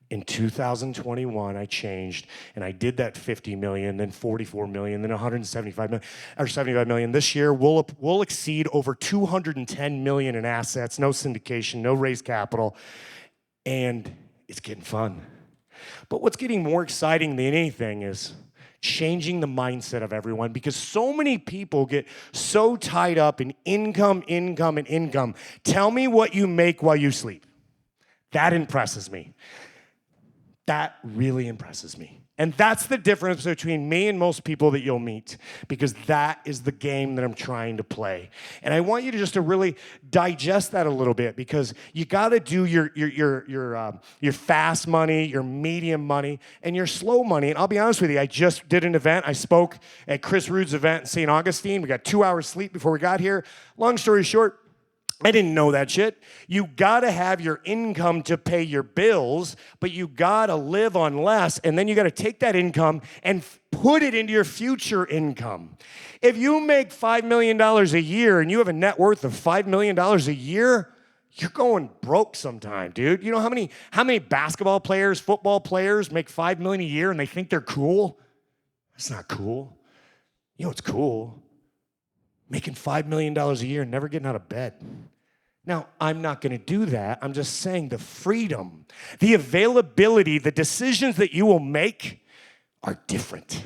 In 2021, I changed, and I did that 50 million, then 44 million, then 175 million, or 75 million. This year, we'll exceed over 210 million in assets, no syndication, no raised capital, and it's getting fun. But what's getting more exciting than anything is changing the mindset of everyone, because so many people get so tied up in income, income, and income. Tell me what you make while you sleep. That impresses me. That really impresses me. And that's the difference between me and most people that you'll meet, because that is the game that I'm trying to play. And I want you to just to really digest that a little bit, because you got to do your fast money, your medium money, and your slow money. And I'll be honest with you, I just did an event. I spoke at Chris Rude's event in St. Augustine. We got 2 hours sleep before we got here. Long story short, I didn't know that shit. You gotta have your income to pay your bills, but you gotta live on less, and then you gotta take that income and put it into your future income. If you make $5 million a year and you have a net worth of $5 million a year, you're going broke sometime, dude. You know how many basketball players, football players make $5 million a year and they think they're cool? That's not cool. You know what's cool? Making $5 million a year and never getting out of bed. Now, I'm not going to do that. I'm just saying the freedom, the availability, the decisions that you will make are different.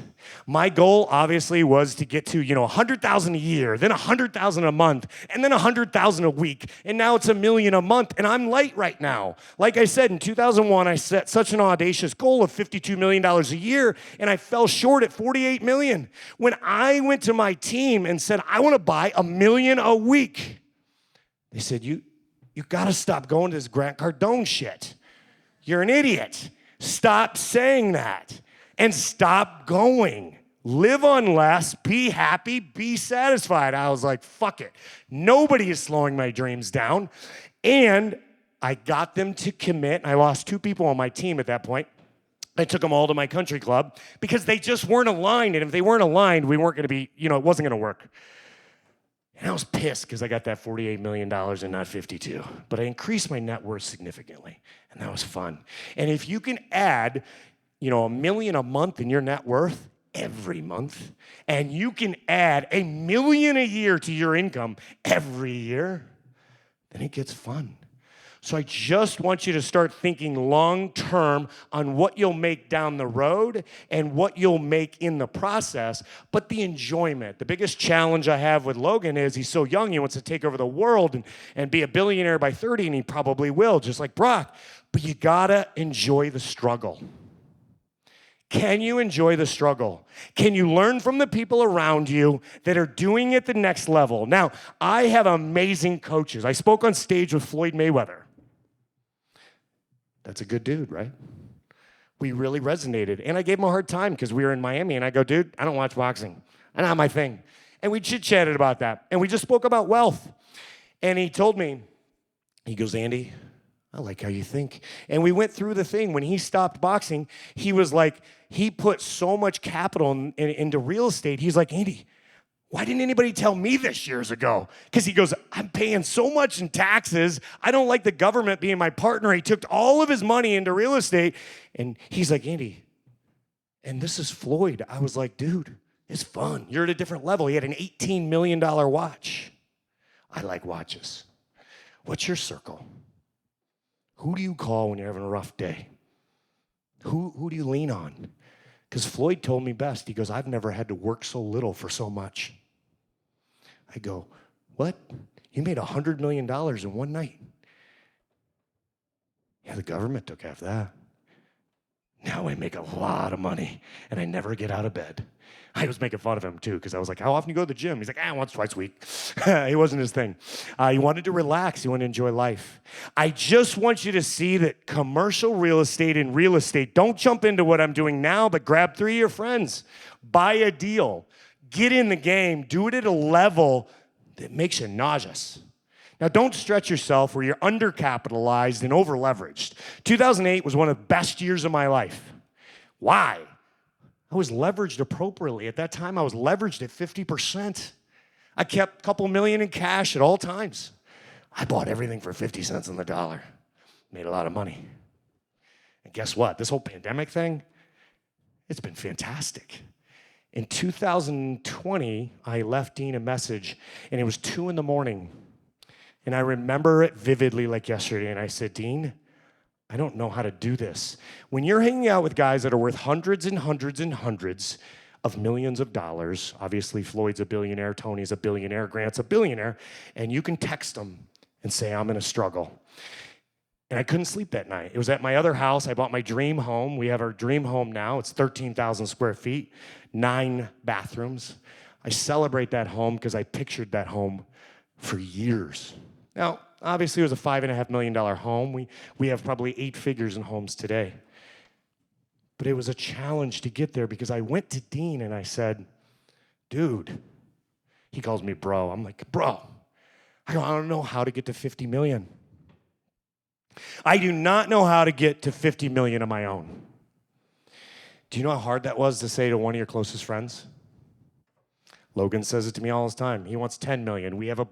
My goal obviously was to get to, 100,000 a year, then 100,000 a month, and then 100,000 a week, and now it's $1 million a month, and I'm light right now. Like I said, in 2001, I set such an audacious goal of $52 million a year, and I fell short at $48 million. When I went to my team and said, I want to buy $1 million a week, they said, you got to stop going to this Grant Cardone shit. You're an idiot. Stop saying that. And stop going. Live on less, be happy, be satisfied. I was like, fuck it. Nobody is slowing my dreams down. And I got them to commit. I lost 2 people on my team at that point. I took them all to my country club because they just weren't aligned. And if they weren't aligned, we weren't going to be, it wasn't going to work. And I was pissed because I got that $48 million and not 52. But I increased my net worth significantly. And that was fun. And if you can add $1 million a month in your net worth every month, and you can add $1 million a year to your income every year, then it gets fun. So I just want you to start thinking long-term on what you'll make down the road and what you'll make in the process, but the enjoyment. The biggest challenge I have with Logan is he's so young, he wants to take over the world and be a billionaire by 30, and he probably will, just like Brock. But you gotta enjoy the struggle. Can you enjoy the struggle? Can you learn from the people around you that are doing it the next level? Now, I have amazing coaches. I spoke on stage with Floyd Mayweather. That's a good dude, right? We really resonated. And I gave him a hard time because we were in Miami, and I go, dude, I don't watch boxing. That's not my thing. And we chit-chatted about that. And we just spoke about wealth. And he told me, he goes, Andy, I like how you think. And we went through the thing. When he stopped boxing, he was like, he put so much capital into real estate. He's like, Andy, why didn't anybody tell me this years ago? Because he goes, I'm paying so much in taxes. I don't like the government being my partner. He took all of his money into real estate. And he's like, Andy, and this is Floyd. I was like, dude, it's fun. You're at a different level. He had an $18 million watch. I like watches. What's your circle? Who do you call when you're having a rough day? Who do you lean on? Because Floyd told me best. He goes, I've never had to work so little for so much. I go, what? You made $100 million in one night. Yeah, the government took half that. Now I make a lot of money, and I never get out of bed. I was making fun of him, too, because I was like, how often do you go to the gym? He's like, once, twice a week. It wasn't his thing. He wanted to relax. He wanted to enjoy life. I just want you to see that commercial real estate and real estate, don't jump into what I'm doing now, but grab 3 of your friends. Buy a deal. Get in the game. Do it at a level that makes you nauseous. Now, don't stretch yourself where you're undercapitalized and over-leveraged. 2008 was one of the best years of my life. Why? I was leveraged appropriately. At that time, I was leveraged at 50%. I kept a couple million in cash at all times. I bought everything for 50 cents on the dollar. Made a lot of money. And guess what? This whole pandemic thing, it's been fantastic. In 2020, I left Dean a message, and it was 2 a.m. And I remember it vividly like yesterday, and I said, Dean, I don't know how to do this. When you're hanging out with guys that are worth hundreds and hundreds and hundreds of millions of dollars, obviously Floyd's a billionaire, Tony's a billionaire, Grant's a billionaire, and you can text them and say, I'm in a struggle. And I couldn't sleep that night. It was at my other house. I bought my dream home. We have our dream home now. It's 13,000 square feet, 9 bathrooms. I celebrate that home because I pictured that home for years. Now, obviously, it was a $5.5 million home. We have probably 8 figures in homes today. But it was a challenge to get there because I went to Dean and I said, dude, he calls me bro. I'm like, bro, I go, I don't know how to get to 50 million. I do not know how to get to 50 million on my own. Do you know how hard that was to say to one of your closest friends? Logan says it to me all the time. He wants 10 million. We have a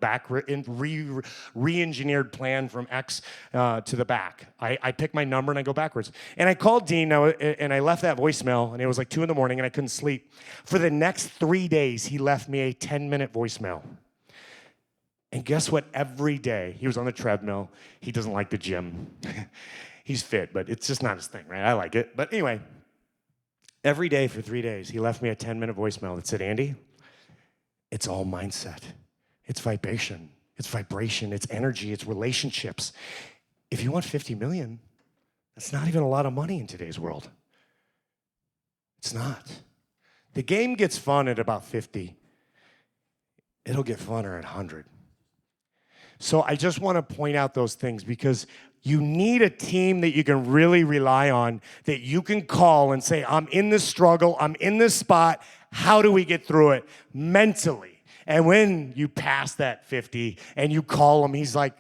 re-engineered plan from X to the back. I pick my number and I go backwards. And I called Dean and I left that voicemail, and it was like 2 in the morning and I couldn't sleep. For the next 3 days, he left me a 10-minute voicemail. And guess what? Every day, he was on the treadmill. He doesn't like the gym. He's fit, but it's just not his thing, right? I like it. But anyway, every day for 3 days, he left me a 10-minute voicemail that said, Andy, it's all mindset. It's vibration. It's energy. It's relationships. If you want 50 million, that's not even a lot of money in today's world. It's not. The game gets fun at about 50. It'll get funner at 100. So I just want to point out those things because you need a team that you can really rely on, that you can call and say, I'm in this struggle, I'm in this spot, how do we get through it mentally? And when you pass that 50 and you call him, he's like,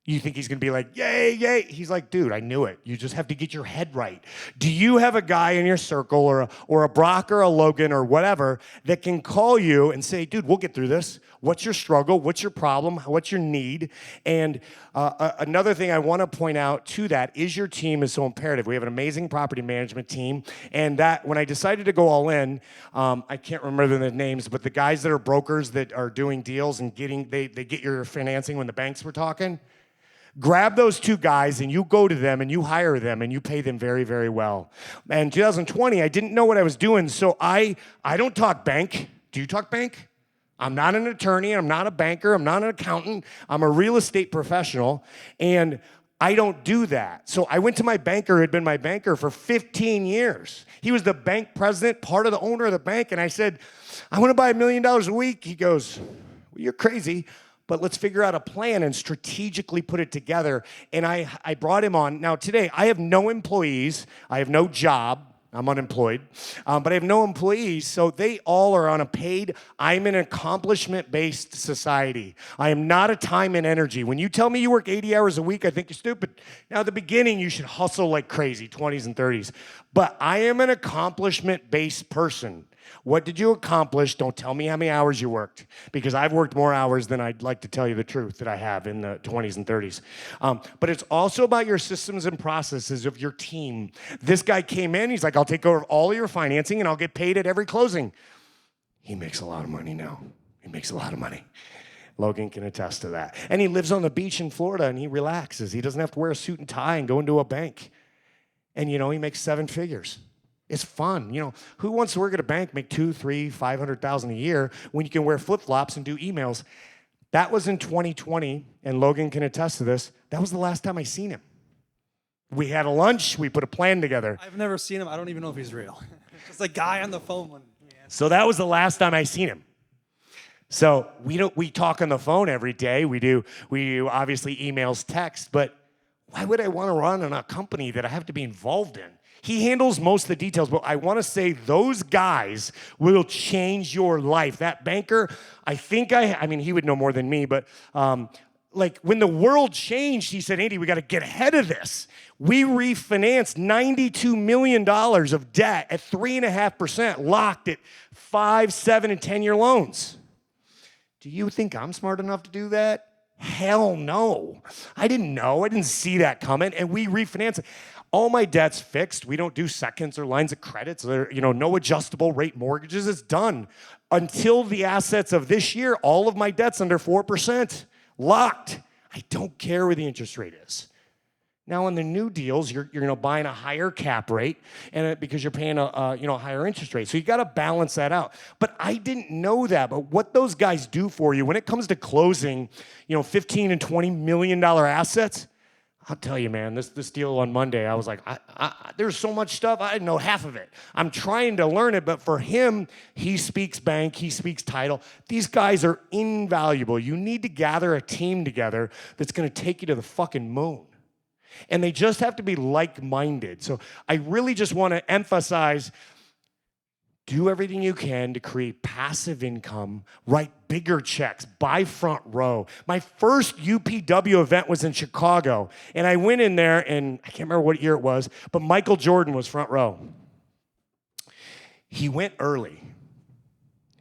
you think he's going to be like, yay, yay. He's like, dude, I knew it. You just have to get your head right. Do you have a guy in your circle or a Brock or a Logan or whatever that can call you and say, dude, we'll get through this. What's your struggle? What's your problem? What's your need? And another thing I want to point out to that is your team is so imperative. We have an amazing property management team. And that when I decided to go all in, I can't remember the names, but the guys that are brokers that are doing deals and they get your financing when the banks were talking, grab those 2 guys and you go to them and you hire them and you pay them very, very well. And 2020, I didn't know what I was doing, so I don't talk bank. Do you talk bank? I'm not an attorney. I'm not a banker. I'm not an accountant. I'm a real estate professional, and I don't do that. So I went to my banker who had been my banker for 15 years. He was the bank president, part of the owner of the bank, and I said, I want to buy $1 million a week. He goes, well, you're crazy. But let's figure out a plan and strategically put it together. And I brought him on. Now, today, I have no employees. I have no job. I'm unemployed. But I have no employees, so they all are on a paid. I'm an accomplishment-based society. I am not a time and energy. When you tell me you work 80 hours a week, I think you're stupid. Now, at the beginning, you should hustle like crazy, 20s and 30s. But I am an accomplishment-based person. What did you accomplish? Don't tell me how many hours you worked, because I've worked more hours than I'd like to tell you the truth that I have in the 20s and 30s. But it's also about your systems and processes of your team. This guy came in, he's like, I'll take over all of your financing and I'll get paid at every closing. He makes a lot of money now. He makes a lot of money. Logan can attest to that. And he lives on the beach in Florida and he relaxes. He doesn't have to wear a suit and tie and go into a bank. And he makes 7 figures. It's fun. Who wants to work at a bank, make $200,000, $300,000, $500,000 a year when you can wear flip-flops and do emails? That was in 2020, and Logan can attest to this. That was the last time I seen him. We had a lunch. We put a plan together. I've never seen him. I don't even know if he's real. Just a guy on the phone. So that was the last time I seen him. So we talk on the phone every day. We do obviously emails, text, but why would I want to run in a company that I have to be involved in? He handles most of the details, but I want to say those guys will change your life. That banker, I mean, he would know more than me, but like when the world changed, he said, Andy, we got to get ahead of this. We refinanced $92 million of debt at 3.5%, locked at 5, 7, and 10-year loans. Do you think I'm smart enough to do that? Hell no. I didn't know. I didn't see that coming, and we refinanced it. All my debt's fixed. We don't do seconds or lines of credits. No adjustable rate mortgages. It's done. Until the assets of this year, all of my debt's under 4%. Locked. I don't care where the interest rate is. Now, on the new deals, you're buying a higher cap rate, and because you're paying a higher interest rate. So you got to balance that out. But I didn't know that. But what those guys do for you when it comes to closing, $15 and $20 million assets, I'll tell you, man, this deal on Monday, I was like, there's so much stuff, I didn't know half of it. I'm trying to learn it, but for him, he speaks bank, he speaks title. These guys are invaluable. You need to gather a team together that's going to take you to the fucking moon. And they just have to be like-minded. So I really just want to emphasize, Do everything you can to create passive income, write bigger checks, buy front row. My first UPW event was in Chicago, and I went in there, and I can't remember what year it was, but Michael Jordan was front row. He went early.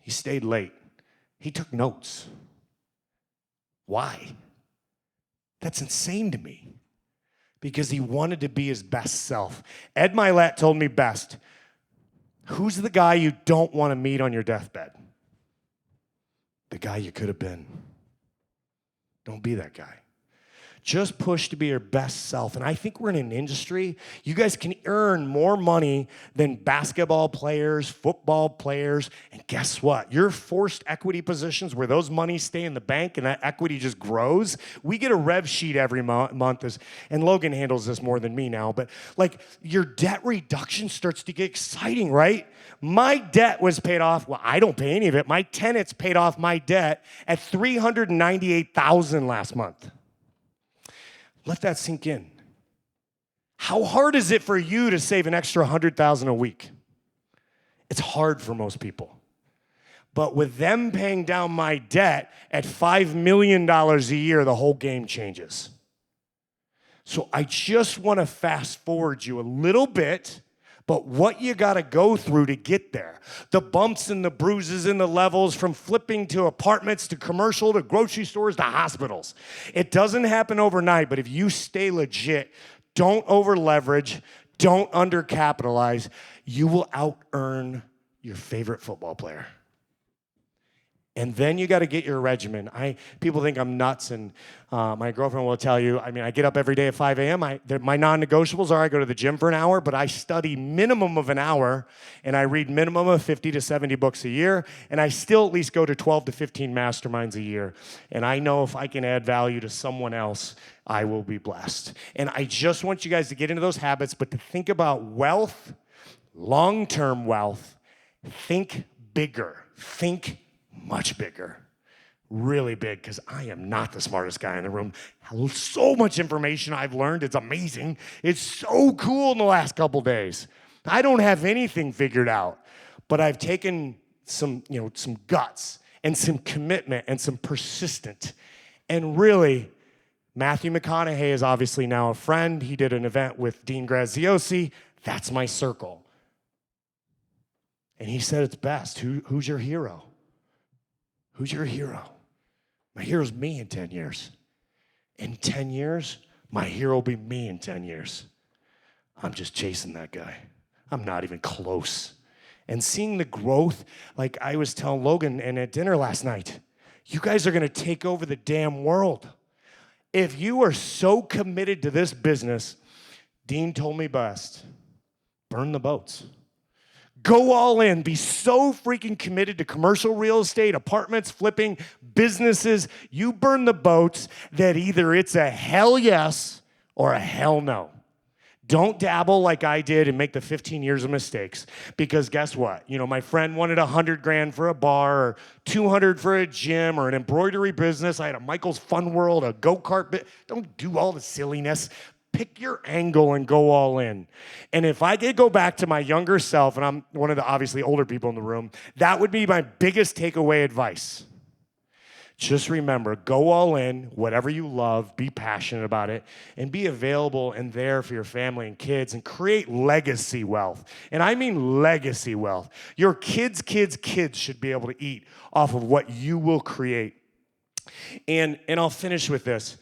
He stayed late. He took notes. Why? That's insane to me. Because he wanted to be his best self. Ed Milet told me best, who's the guy you don't want to meet on your deathbed? The guy you could have been. Don't be that guy. Just push to be your best self. And I think we're in an industry, you guys can earn more money than basketball players, football players, and guess what? Your forced equity positions where those monies stay in the bank and that equity just grows, we get a rev sheet every month, and Logan handles this more than me now, but like your debt reduction starts to get exciting, right? My debt was paid off, well, I don't pay any of it. My tenants paid off my debt at $398,000 last month. Let that sink in. How hard is it for you to save an extra $100,000 a week? It's hard for most people. But with them paying down my debt at $5 million a year, the whole game changes. So I just want to fast forward you a little bit, but what you got to go through to get there. The bumps and the bruises and the levels from flipping to apartments to commercial to grocery stores to hospitals. It doesn't happen overnight, but if you stay legit, don't over leverage, don't undercapitalize, you will out-earn your favorite football player. And then you got to get your regimen. People think I'm nuts, and my girlfriend will tell you, I get up every day at 5 a.m. My non-negotiables are I go to the gym for an hour, but I study minimum of an hour, and I read minimum of 50 to 70 books a year, and I still at least go to 12 to 15 masterminds a year. And I know if I can add value to someone else, I will be blessed. And I just want you guys to get into those habits, but to think about wealth, long-term wealth, think bigger. Think much bigger, really big, because I am not the smartest guy in the room. So much information I've learned, it's amazing. It's so cool in the last couple days. I don't have anything figured out, but I've taken some guts and some commitment and some persistent. And really, Matthew McConaughey is obviously now a friend. He did an event with Dean Graziosi. That's my circle. And he said it's best. Who's your hero? Who's your hero? My hero's me in 10 years. In 10 years, my hero will be me in 10 years. I'm just chasing that guy. I'm not even close. And seeing the growth, like I was telling Logan and at dinner last night, you guys are going to take over the damn world. If you are so committed to this business, Dean told me best, burn the boats. Go all in. Be so freaking committed to commercial real estate, apartments, flipping, businesses. You burn the boats that either it's a hell yes or a hell no. Don't dabble like I did and make the 15 years of mistakes. Because guess what? My friend wanted $100,000 for a bar, or $200 for a gym, or an embroidery business. I had a Michael's Fun World, a go-kart. Don't do all the silliness. Pick your angle and go all in. And if I could go back to my younger self, and I'm one of the obviously older people in the room, that would be my biggest takeaway advice. Just remember, go all in, whatever you love, be passionate about it, and be available and there for your family and kids, and create legacy wealth. And I mean legacy wealth. Your kids' should be able to eat off of what you will create. And I'll finish with this.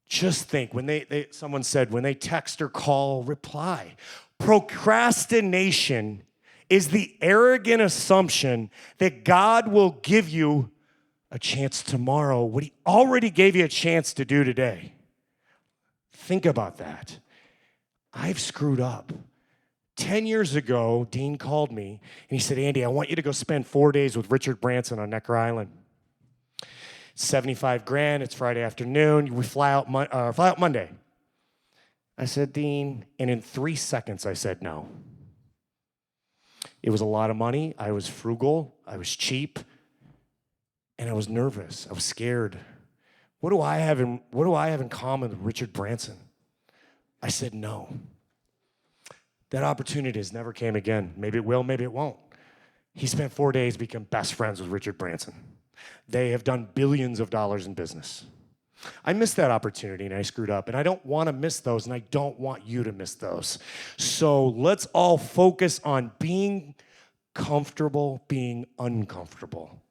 Just think, when someone said, when they text or call, reply. Procrastination is the arrogant assumption that God will give you a chance tomorrow, what he already gave you a chance to do today. Think about that. I've screwed up. 10 years ago, Dean called me, and he said, Andy, I want you to go spend 4 days with Richard Branson on Necker Island. $75,000, it's Friday afternoon, we fly out Monday. I said, Dean, and in 3 seconds I said no. It was a lot of money, I was frugal, I was cheap, and I was nervous, I was scared. What do I have in common with Richard Branson? I said no. That opportunity has never came again. Maybe it will, maybe it won't. He spent 4 days becoming best friends with Richard Branson. They have done billions of dollars in business. I missed that opportunity and I screwed up, and I don't want to miss those, and I don't want you to miss those. So let's all focus on being comfortable, being uncomfortable.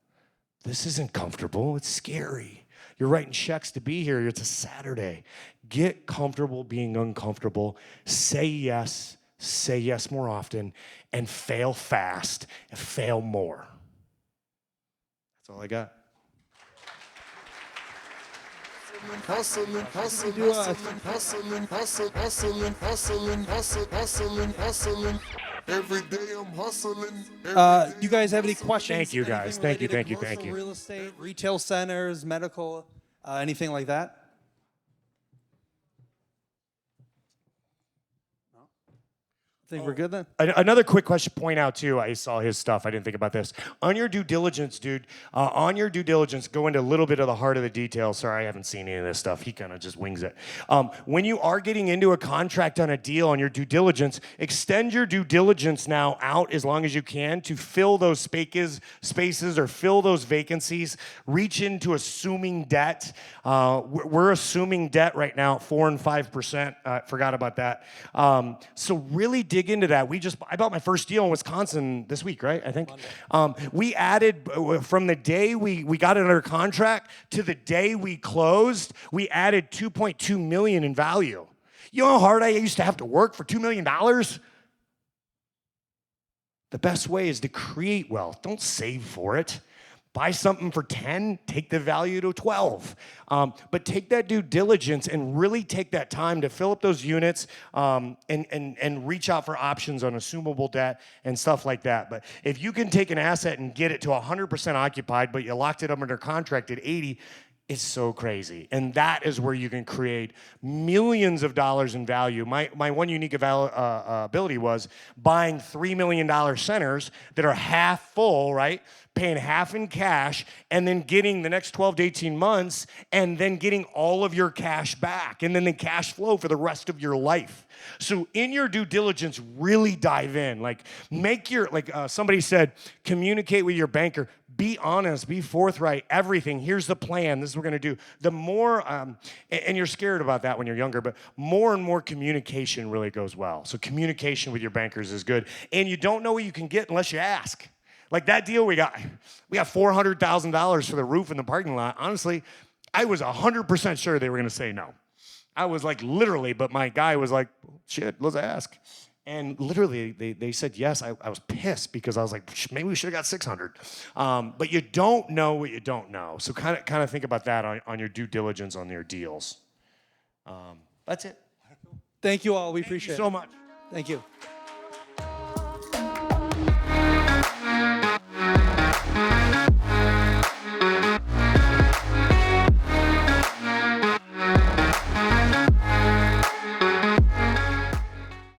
This isn't comfortable, it's scary. You're writing checks to be here, it's a Saturday. Get comfortable being uncomfortable. Say yes more often, and fail fast and fail more. That's all I got. Hustling. Every day I'm hustling. You guys have any questions? Thank you, guys. Anything Thank you, related to thank you, thank commercial you. Real estate, retail centers, medical, anything like that? I think we're good then. Another quick question, point out too, I saw his stuff, I didn't think about this. On your due diligence, dude, on your due diligence, go into a little bit of the heart of the details. Sorry, I haven't seen any of this stuff. He kind of just wings it. When you are getting into a contract on a deal on your due diligence, extend your due diligence now out as long as you can to fill those spaces or fill those vacancies. Reach into assuming debt. We're assuming debt right now at 4 and 5%. Forgot about that. So really dig into that. I bought my first deal in Wisconsin this week, right? I think. We added, from the day we got it under contract to the day we closed, we added $2.2 million in value. You know how hard I used to have to work for $2 million? The best way is to create wealth. Don't save for it. Buy something for 10, take the value to 12. But take that due diligence and really take that time to fill up those units and reach out for options on assumable debt and stuff like that. But if you can take an asset and get it to 100% occupied, but you locked it up under contract at 80, it's so crazy. And that is where you can create millions of dollars in value. My one unique ability was buying $3 million centers that are half full, right? Paying half in cash, and then getting the next 12 to 18 months, and then getting all of your cash back, and then the cash flow for the rest of your life. So in your due diligence, really dive in. Like somebody said, communicate with your banker. Be honest, be forthright, everything. Here's the plan, this is what we're gonna do. The more, and you're scared about that when you're younger, but more and more communication really goes well. So communication with your bankers is good. And you don't know what you can get unless you ask. Like that deal we got $400,000 for the roof in the parking lot. Honestly, I was 100% sure they were gonna say no. I was like literally, but my guy was like, shit, let's ask. And literally, they said yes. I was pissed because I was like, maybe we should have got 600. But you don't know what you don't know. So kind of think about that on your due diligence on your deals. That's it. Thank you all. We appreciate it. Thank you so much. Thank you.